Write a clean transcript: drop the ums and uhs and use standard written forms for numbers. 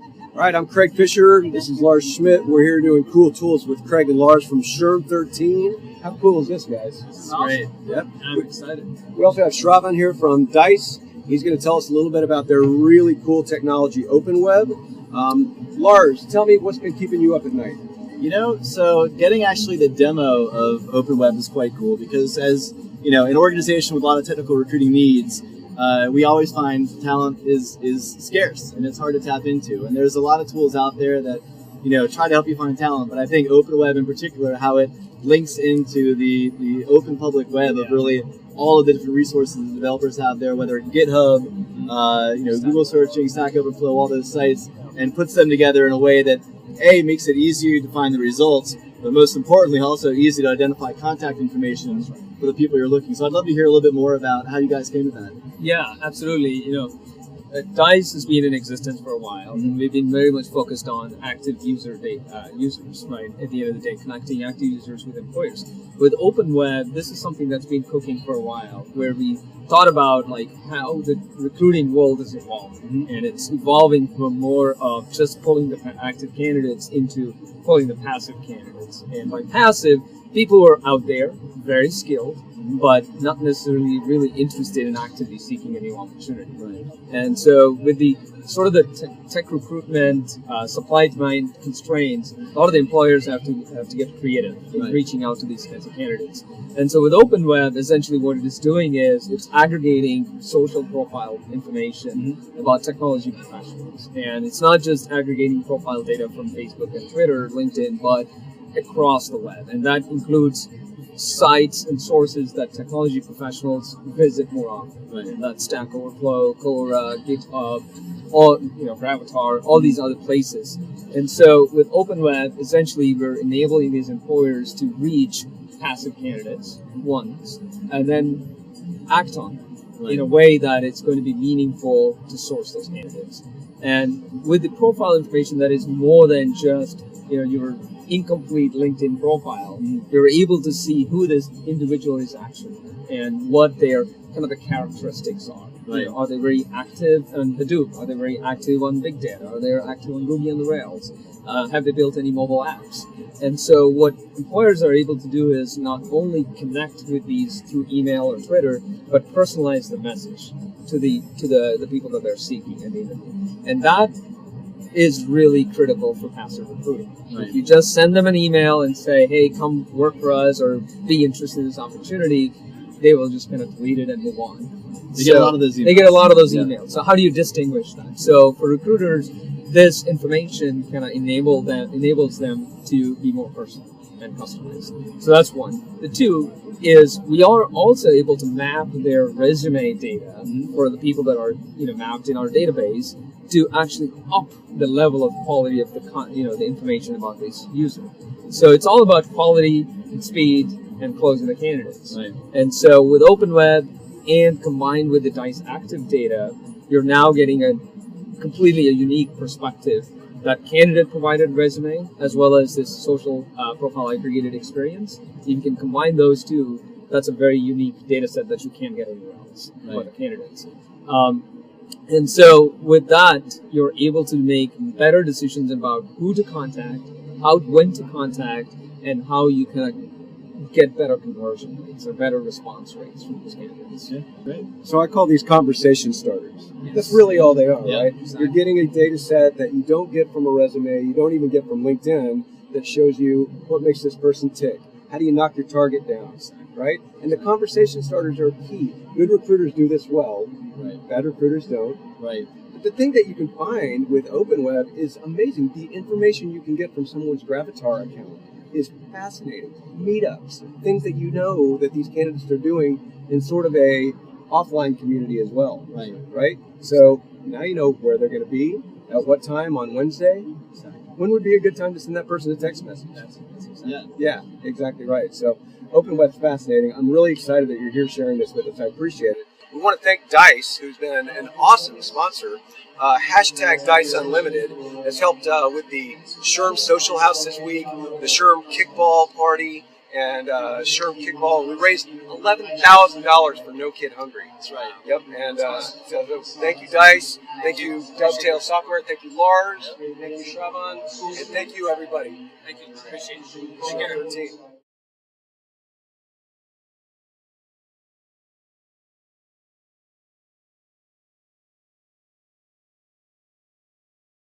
All right, I'm Craig Fisher. This is Lars Schmidt. We're here doing cool tools with Craig and Lars from Sherm 13. How cool is this, guys? This is great. Yep. I'm excited. We also have Shravan here from Dice. He's going to tell us a little bit about their really cool technology, OpenWeb. Lars, tell me what's been keeping you up at night. You know, so getting actually the demo of OpenWeb is quite cool because as, you know, an organization with a lot of technical recruiting needs, we always find talent is scarce and it's hard to tap into. And there's a lot of tools out there that, you know, try to help you find talent. But I think OpenWeb in particular, how it links into the open public web of really all of the different resources the developers have there, whether it's GitHub, you know, Google searching, Stack Overflow, all those sites, and puts them together in a way that A, makes it easier to find the results, but most importantly, also easy to identify contact information for the people you're looking. So I'd love to hear a little bit more about how you guys came to that. Yeah, absolutely. You know, Dice has been in existence for a while. Mm-hmm. We've been very much focused on active users, right? At the end of the day, connecting active users with employers. With OpenWeb, this is something that's been cooking for a while, where we thought about like how the recruiting world is evolving, and it's evolving from more of just pulling the active candidates into pulling the passive candidates. And by passive, people who are out there, very skilled, but not necessarily really interested in actively seeking a new opportunity. Right. And so with the sort of the tech recruitment, supply demand constraints, a lot of the employers have to get creative in reaching out to these kinds of candidates. And so with OpenWeb, essentially what it is doing is it's aggregating social profile information about technology professionals. And it's not just aggregating profile data from Facebook and Twitter, LinkedIn, but across the web. And that includes sites and sources that technology professionals visit more often. Right. And that's Stack Overflow, Quora, GitHub, all, you know, Gravatar, all these other places. And so with OpenWeb, essentially we're enabling these employers to reach passive candidates once and then act on them in a way that it's going to be meaningful to source those candidates. And with the profile information that is more than just, you know, your incomplete LinkedIn profile, you're able to see who this individual is actually and what their kind of the characteristics are. Right. You know, are they very active on Hadoop? Are they very active on big data? Are they active on Ruby on the Rails? Have they built any mobile apps? And so what employers are able to do is not only connect with these through email or Twitter, but personalize the message to the people that they're seeking at the interview. And that is really critical for passive recruiting. Right. If you just send them an email and say, hey, come work for us or be interested in this opportunity, they will just kind of delete it and move on. They get a lot of those emails. They get a lot of those emails. So how do you distinguish that? So for recruiters, this information kind of enables them to be more personal and customized. So that's one. The two is we are also able to map their resume data for the people that are, you know, mapped in our database to actually up the level of quality of the information about this user. So it's all about quality and speed and closing the candidates. Right. And so with OpenWeb and combined with the Dice active data, you're now getting a completely unique perspective. That candidate provided resume as well as this social profile aggregated experience. If you can combine those two, that's a very unique data set that you can't get anywhere else for the candidates. And so with that, you're able to make better decisions about who to contact, when to contact, and how you kind of get better conversion rates or better response rates from those candidates. Yeah, great. So I call these conversation starters. Yes. That's really all they are, right? Exactly. You're getting a data set that you don't get from a resume, you don't even get from LinkedIn, that shows you what makes this person tick. How do you knock your target down, right? And the conversation starters are key. Good recruiters do this well. Right. Bad recruiters don't. Right. But the thing that you can find with OpenWeb is amazing. The information you can get from someone's Gravatar account is fascinating. Meetups, things that you know that these candidates are doing in sort of a offline community as well. Right. Right? So now you know where they're going to be, at what time on Wednesday. Exactly. When would be a good time to send that person a text message? That's exactly. Yeah, exactly right. So OpenWeb's fascinating. I'm really excited that you're here sharing this with us. I appreciate it. We want to thank Dice, who's been an awesome sponsor. Hashtag Dice Unlimited has helped with the Sherm Social House this week, the Sherm Kickball Party, and Sherm Kickball. We raised $11,000 for No Kid Hungry. That's right. Yep. And so thank you, Dice. Thank you, Dovetail Software. Thank you, Lars. Thank you, Shravan. And thank you, everybody. Thank you. Appreciate it. Take care. Team.